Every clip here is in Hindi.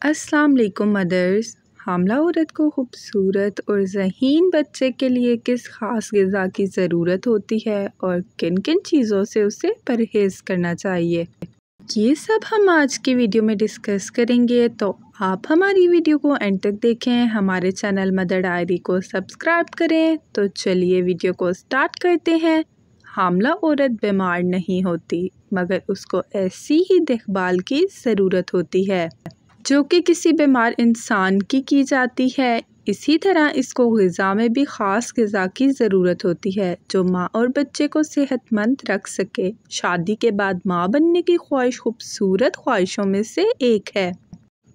अस्सलाम वालेकुम मदर्स। हामला औरत को खूबसूरत और ज़हीन बच्चे के लिए किस ख़ास ग़िज़ा की ज़रूरत होती है और किन किन चीज़ों से उसे परहेज़ करना चाहिए, ये सब हम आज की वीडियो में डिस्कस करेंगे। तो आप हमारी वीडियो को एंड तक देखें, हमारे चैनल मदर डायरी को सब्सक्राइब करें। तो चलिए वीडियो को स्टार्ट करते हैं। हामला औरत बीमार नहीं होती, मगर उसको ऐसी ही देखभाल की ज़रूरत होती है जो कि किसी बीमार इंसान की जाती है। इसी तरह इसको ग़िज़ा में भी ख़ास ग़िज़ा की ज़रूरत होती है जो माँ और बच्चे को सेहतमंद रख सके। शादी के बाद माँ बनने की ख्वाहिश खूबसूरत ख्वाहिशों में से एक है।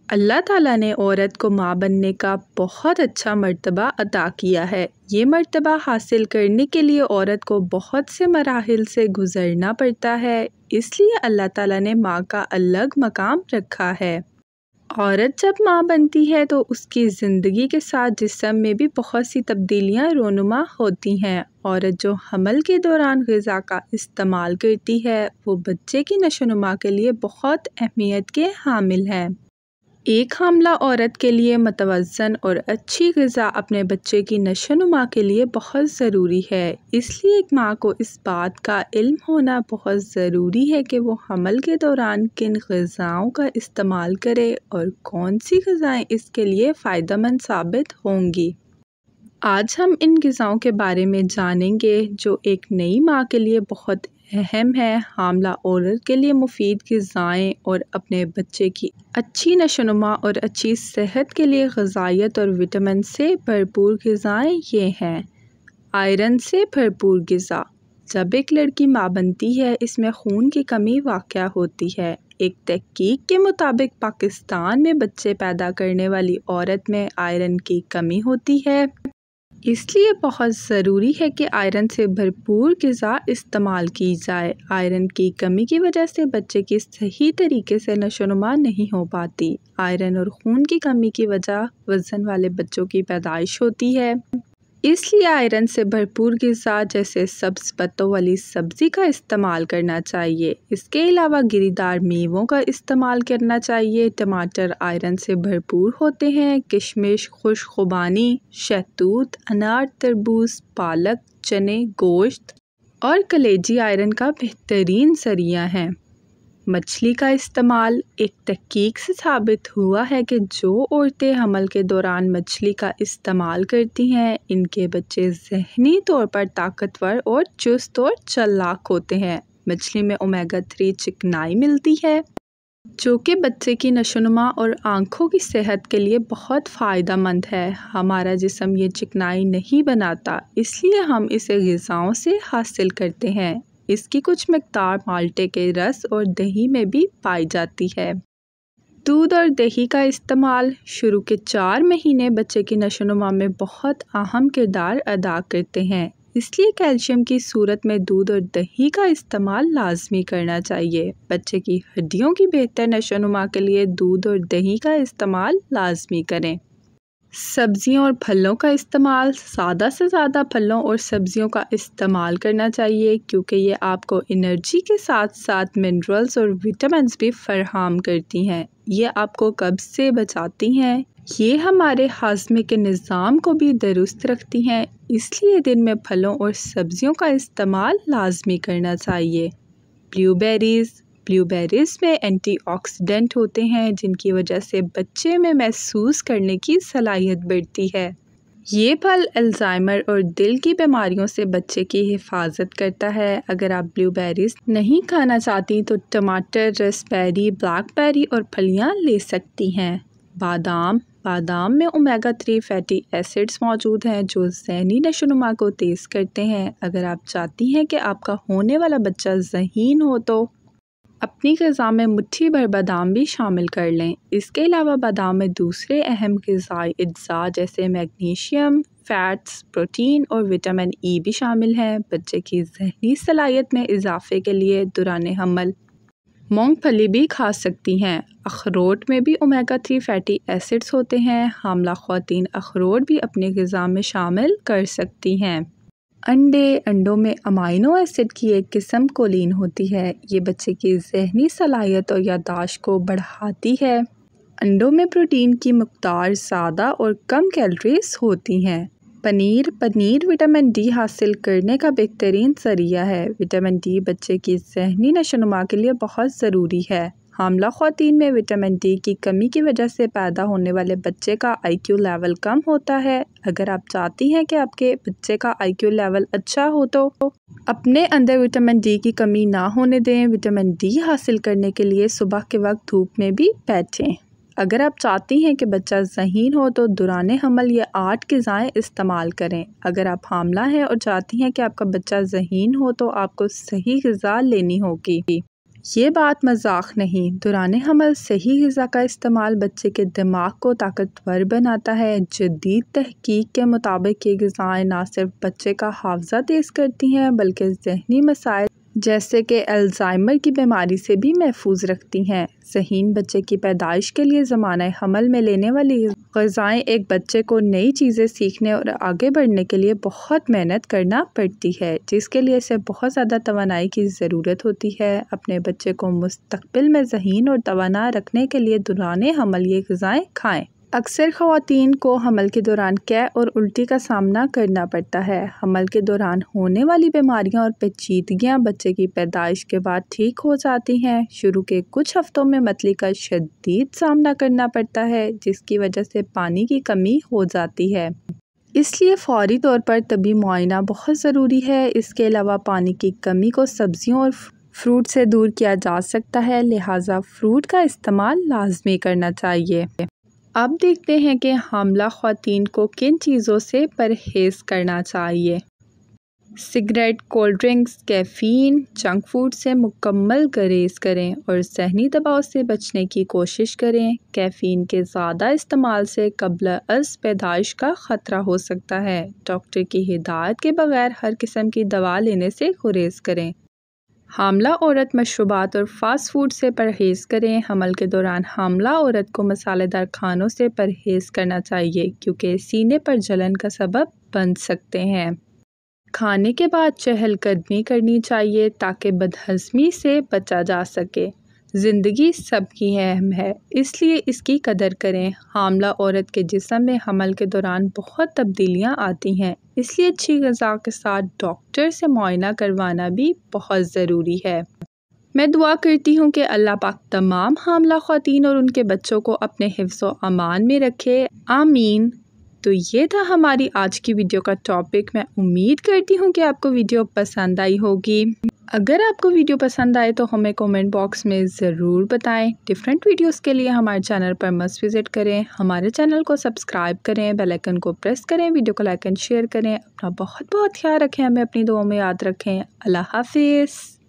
अल्लाह ताला ने औरत को माँ बनने का बहुत अच्छा मर्तबा अता किया है। ये मर्तबा हासिल करने के लिए औरत को बहुत से मराहिल से गुज़रना पड़ता है, इसलिए अल्लाह ताला ने माँ का अलग मकाम रखा है। औरत जब माँ बनती है तो उसकी ज़िंदगी के साथ जिस्म में भी बहुत सी तब्दीलियाँ रोनुमा होती हैं। औरत जो हमल के दौरान ग़िज़ा का इस्तेमाल करती है वो बच्चे की नशोनुमा के लिए बहुत अहमियत के हामिल है। एक हामला औरत के लिए मतवज़्ज़न और अच्छी ग़िज़ा अपने बच्चे की नशोनुमा के लिए बहुत ज़रूरी है। इसलिए एक माँ को इस बात का इल्म होना बहुत ज़रूरी है कि वो हमल के दौरान किन ग़िज़ाओं का इस्तेमाल करे और कौन सी ग़िज़ाएँ इसके लिए फ़ायदेमंद साबित होंगी। आज हम इन ग़िज़ाओं के बारे में जानेंगे जो एक नई माँ के लिए बहुत अहम है। हामला औरत के लिए मुफीद ग़िज़ाएँ और अपने बच्चे की अच्छी नशोनुमा और अच्छी सेहत के लिए ग़िज़ाइत और विटामिन से भरपूर ग़िज़ाएँ ये हैं। आयरन से भरपूर ग़िज़ा। जब एक लड़की माँ बनती है इसमें खून की कमी वाक़या होती है। एक तहकीक के मुताबिक पाकिस्तान में बच्चे पैदा करने वाली औरत में आयरन की कमी होती है, इसलिए बहुत ज़रूरी है कि आयरन से भरपूर ग़िज़ा इस्तेमाल की जाए। आयरन की कमी की वजह से बच्चे की सही तरीके से नशोनुमा नहीं हो पाती। आयरन और खून की कमी की वजह वज़न वाले बच्चों की पैदाइश होती है, इसलिए आयरन से भरपूर ग़िज़ा जैसे सब्ज़ पत्तों वाली सब्ज़ी का इस्तेमाल करना चाहिए। इसके अलावा गिरीदार मेवों का इस्तेमाल करना चाहिए। टमाटर आयरन से भरपूर होते हैं। किशमिश, खुश खुबानी, शहतूत, अनार, तरबूज, पालक, चने, गोश्त और कलेजी आयरन का बेहतरीन ज़रिया हैं। मछली का इस्तेमाल। एक तहकीक से साबित हुआ है कि जो औरतें हमल के दौरान मछली का इस्तेमाल करती हैं इनके बच्चे ज़हनी तौर पर ताकतवर और चुस्त और चालाक होते हैं। मछली में ओमेगा 3 चिकनाई मिलती है जो कि बच्चे की नशोनुमा और आँखों की सेहत के लिए बहुत फ़ायदेमंद है। हमारा जिस्म ये चिकनाई नहीं बनाता, इसलिए हम इसे ग़िज़ाओं से हासिल करते हैं। इसकी कुछ मिक़दार माल्टे के रस और दही में भी पाई जाती है। दूध और दही का इस्तेमाल। शुरू के 4 महीने बच्चे की नशोनुमा में बहुत अहम किरदार अदा करते हैं, इसलिए कैल्शियम की सूरत में दूध और दही का इस्तेमाल लाजमी करना चाहिए। बच्चे की हड्डियों की बेहतर नशोनुमा के लिए दूध और दही का इस्तेमाल लाजमी करें। सब्ज़ियों और फलों का इस्तेमाल। ज़्यादा से ज़्यादा फलों और सब्ज़ियों का इस्तेमाल करना चाहिए क्योंकि ये आपको एनर्जी के साथ साथ मिनरल्स और विटामिन्स भी फराहम करती हैं। ये आपको कब्ज़ से बचाती हैं। ये हमारे हाज़मे के निज़ाम को भी दुरुस्त रखती हैं, इसलिए दिन में फलों और सब्ज़ियों का इस्तेमाल लाजमी करना चाहिए। ब्लूबेरीज़ में एंटीऑक्सीडेंट होते हैं जिनकी वजह से बच्चे में महसूस करने की सलाहियत बढ़ती है। ये फल अल्ज़ाइमर और दिल की बीमारियों से बच्चे की हिफाजत करता है। अगर आप ब्लूबेरीज़ नहीं खाना चाहती तो टमाटर, रास्पबेरी, ब्लैकबेरी और फलियाँ ले सकती हैं। बादाम में ओमेगा 3 फैटी एसिड्स मौजूद हैं जो ज़हनी नशोनुमा को तेज़ करते हैं। अगर आप चाहती हैं कि आपका होने वाला बच्चा ज़हीन हो तो अपनी ग़िज़ा में मुट्ठी भर बादाम भी शामिल कर लें। इसके अलावा बादाम में दूसरे अहम ग़िज़ाई अज्जा जैसे मैग्नीशियम, फ़ैट्स, प्रोटीन और विटामिन ई भी शामिल हैं। बच्चे की ज़हनी सलाहियत में इजाफ़े के लिए दौरान हमल मूंगफली भी खा सकती हैं। अखरोट में भी ओमेगा 3 फैटी एसिड्स होते हैं। हामला ख़वातीन अखरोट भी अपनी ग़िज़ा में शामिल कर सकती हैं। अंडों में अमाइनो एसिड की एक किस्म कोलिन होती है। ये बच्चे की ज़हनी सलाहियत और याददाश्त को बढ़ाती है। अंडों में प्रोटीन की मकदार ज़्यादा और कम कैलोरीज होती हैं। पनीर विटामिन डी हासिल करने का बेहतरीन ज़रिया है। विटामिन डी बच्चे की ज़हनी नशोनुमा के लिए बहुत ज़रूरी है। हामला ख़वातीन में विटामिन डी की कमी की वजह से पैदा होने वाले बच्चे का IQ लेवल कम होता है। अगर आप चाहती हैं कि आपके बच्चे का IQ लेवल अच्छा हो तो अपने अंदर विटामिन डी की कमी ना होने दें। विटामिन डी हासिल करने के लिए सुबह के वक्त धूप में भी बैठें। अगर आप चाहती हैं कि बच्चा ज़हीन हो तो दौरान हमल ये 8 ग़िज़ाएँ इस्तेमाल करें। अगर आप हामला हैं और चाहती हैं कि आपका बच्चा ज़हीन हो तो आपको सही ग़िज़ा लेनी होगी। ये बात मजाक नहीं, दौरान हमल सही ग़िज़ा का इस्तेमाल बच्चे के दिमाग को ताकतवर बनाता है। जदीद तहकीक के मुताबिक ये ग़िज़ाएँ ना सिर्फ बच्चे का हाफ़ज़ा तेज़ करती हैं बल्कि ज़हनी मसाइल जैसे कि अल्ज़ाइमर की बीमारी से भी महफूज रखती हैं। ज़हीन बच्चे की पैदाइश के लिए ज़माना हमल में लेने वाली ग़िज़ाएँ एक बच्चे को नई चीज़ें सीखने और आगे बढ़ने के लिए बहुत मेहनत करना पड़ती है, जिसके लिए इसे बहुत ज़्यादा तवानाई की ज़रूरत होती है। अपने बच्चे को मुस्तक़बिल में ज़हीन और तवाना रखने के लिए दौरान हमल ये ग़िज़ाएँ खाएँ। अक्सर ख़वातीन को हमल के दौरान कै और उल्टी का सामना करना पड़ता है। हमल के दौरान होने वाली बीमारियां और पेचीदगियां बच्चे की पैदाइश के बाद ठीक हो जाती हैं। शुरू के कुछ हफ्तों में मतली का शदीद सामना करना पड़ता है, जिसकी वजह से पानी की कमी हो जाती है। इसलिए फ़ौरी तौर पर तबी मुआयना बहुत ज़रूरी है। इसके अलावा पानी की कमी को सब्ज़ियों और फ्रूट से दूर किया जा सकता है, लिहाजा फ्रूट का इस्तेमाल लाजमी करना चाहिए। अब देखते हैं कि हामला ख़वातीन को किन चीज़ों से परहेज़ करना चाहिए। Cigarette, cold drinks, caffeine, junk food से मुकम्मल गुरेज़ करें और ज़हनी दबाव से बचने की कोशिश करें। कैफ़ीन के ज़्यादा इस्तेमाल से क़ब्ल अज़ पैदाइश का ख़तरा हो सकता है। डॉक्टर की हिदायत के बग़ैर हर किस्म की दवा लेने से गुरेज़ करें। हामला औरत मशरूबात और फ़ास्ट फूड से परहेज़ करें। हमल के दौरान हामला औरत को मसालेदार खानों से परहेज़ करना चाहिए क्योंकि सीने पर जलन का सबब बन सकते हैं। खाने के बाद चहलकदमी करनी चाहिए ताकि बदहज़मी से बचा जा सके। ज़िंदगी सबकी अहम है, इसलिए इसकी कदर करें। हामला औरत के जिस्म में हमल के दौरान बहुत तब्दीलियां आती हैं, इसलिए अच्छी ग़िज़ा के साथ डॉक्टर से मुआयना करवाना भी बहुत ज़रूरी है। मैं दुआ करती हूँ कि अल्लाह पाक तमाम हामला ख़वातीन और उनके बच्चों को अपने हिफ्ज़ व अमान में रखे, आमीन। तो ये था हमारी आज की वीडियो का टॉपिक। मैं उम्मीद करती हूँ कि आपको वीडियो पसंद आई होगी। अगर आपको वीडियो पसंद आए तो हमें कमेंट बॉक्स में ज़रूर बताएं। डिफरेंट वीडियोस के लिए हमारे चैनल पर मस्ट विज़िट करें। हमारे चैनल को सब्सक्राइब करें, बेल आइकन को प्रेस करें, वीडियो को लाइक एंड शेयर करें। अपना बहुत बहुत ख्याल रखें, हमें अपनी दुआओं में याद रखें। अल्लाह हाफिज़।